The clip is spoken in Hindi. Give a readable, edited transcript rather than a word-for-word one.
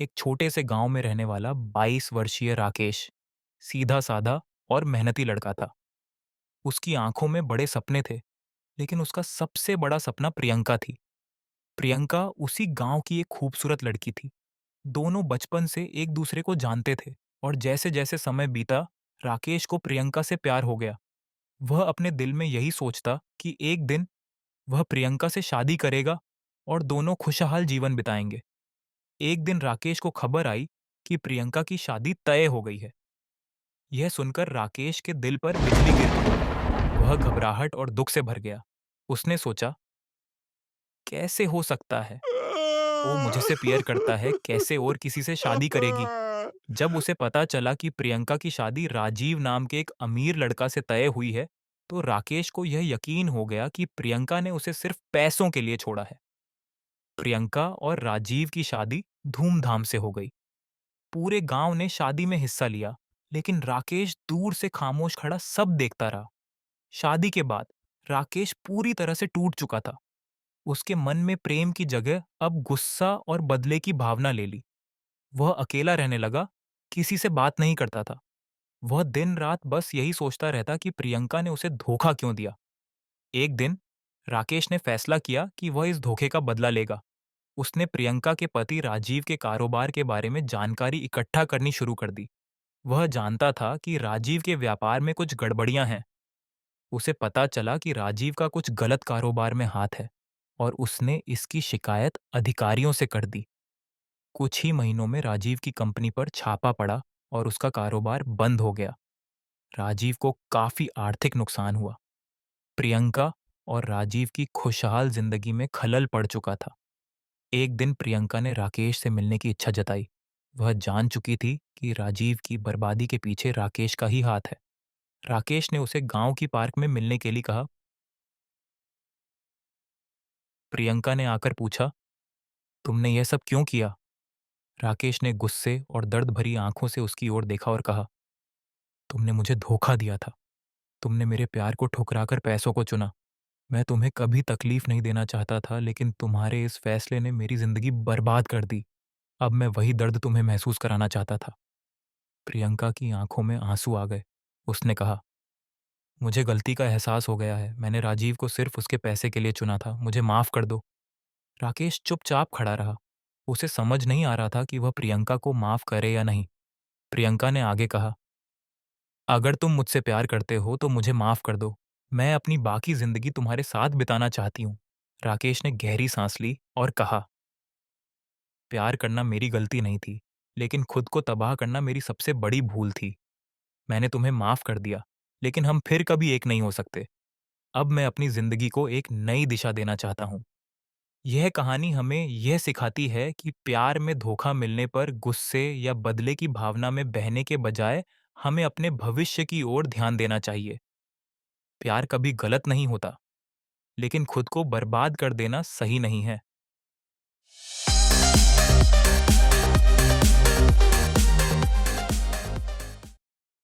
एक छोटे से गांव में रहने वाला 22 वर्षीय राकेश सीधा साधा और मेहनती लड़का था। उसकी आंखों में बड़े सपने थे, लेकिन उसका सबसे बड़ा सपना प्रियंका थी। प्रियंका उसी गांव की एक खूबसूरत लड़की थी। दोनों बचपन से एक दूसरे को जानते थे और जैसे जैसे समय बीता, राकेश को प्रियंका से प्यार हो गया। वह अपने दिल में यही सोचता कि एक दिन वह प्रियंका से शादी करेगा और दोनों खुशहाल जीवन बिताएंगे। एक दिन राकेश को खबर आई कि प्रियंका की शादी तय हो गई है। यह सुनकर राकेश के दिल पर बिजली गिर गई। वह घबराहट और दुख से भर गया। उसने सोचा, कैसे हो सकता है? वो मुझसे प्यार करता है, कैसे और किसी से शादी करेगी? जब उसे पता चला कि प्रियंका की शादी राजीव नाम के एक अमीर लड़का से तय हुई है, तो राकेश को यह यकीन हो गया कि प्रियंका ने उसे सिर्फ पैसों के लिए छोड़ा है। प्रियंका और राजीव की शादी धूमधाम से हो गई। पूरे गांव ने शादी में हिस्सा लिया, लेकिन राकेश दूर से खामोश खड़ा सब देखता रहा। शादी के बाद राकेश पूरी तरह से टूट चुका था। उसके मन में प्रेम की जगह अब गुस्सा और बदले की भावना ले ली। वह अकेला रहने लगा, किसी से बात नहीं करता था। वह दिन रात बस यही सोचता रहता कि प्रियंका ने उसे धोखा क्यों दिया। एक दिन राकेश ने फैसला किया कि वह इस धोखे का बदला लेगा। उसने प्रियंका के पति राजीव के कारोबार के बारे में जानकारी इकट्ठा करनी शुरू कर दी। वह जानता था कि राजीव के व्यापार में कुछ गड़बड़ियां हैं। उसे पता चला कि राजीव का कुछ गलत कारोबार में हाथ है और उसने इसकी शिकायत अधिकारियों से कर दी। कुछ ही महीनों में राजीव की कंपनी पर छापा पड़ा और उसका कारोबार बंद हो गया। राजीव को काफी आर्थिक नुकसान हुआ। प्रियंका और राजीव की खुशहाल जिंदगी में खलल पड़ चुका था। एक दिन प्रियंका ने राकेश से मिलने की इच्छा जताई। वह जान चुकी थी कि राजीव की बर्बादी के पीछे राकेश का ही हाथ है। राकेश ने उसे गांव की पार्क में मिलने के लिए कहा। प्रियंका ने आकर पूछा, तुमने यह सब क्यों किया? राकेश ने गुस्से और दर्द भरी आंखों से उसकी ओर देखा और कहा, तुमने मुझे धोखा दिया था। तुमने मेरे प्यार को ठुकराकर पैसों को चुना। मैं तुम्हें कभी तकलीफ नहीं देना चाहता था, लेकिन तुम्हारे इस फैसले ने मेरी जिंदगी बर्बाद कर दी। अब मैं वही दर्द तुम्हें महसूस कराना चाहता था। प्रियंका की आंखों में आंसू आ गए। उसने कहा, मुझे गलती का एहसास हो गया है। मैंने राजीव को सिर्फ उसके पैसे के लिए चुना था। मुझे माफ कर दो। राकेश चुपचाप खड़ा रहा। उसे समझ नहीं आ रहा था कि वह प्रियंका को माफ करे या नहीं। प्रियंका ने आगे कहा, अगर तुम मुझसे प्यार करते हो तो मुझे माफ कर दो। मैं अपनी बाकी जिंदगी तुम्हारे साथ बिताना चाहती हूँ। राकेश ने गहरी सांस ली और कहा, प्यार करना मेरी गलती नहीं थी, लेकिन खुद को तबाह करना मेरी सबसे बड़ी भूल थी। मैंने तुम्हें माफ कर दिया, लेकिन हम फिर कभी एक नहीं हो सकते। अब मैं अपनी जिंदगी को एक नई दिशा देना चाहता हूँ। यह कहानी हमें यह सिखाती है कि प्यार में धोखा मिलने पर गुस्से या बदले की भावना में बहने के बजाय हमें अपने भविष्य की ओर ध्यान देना चाहिए। प्यार कभी गलत नहीं होता, लेकिन खुद को बर्बाद कर देना सही नहीं है।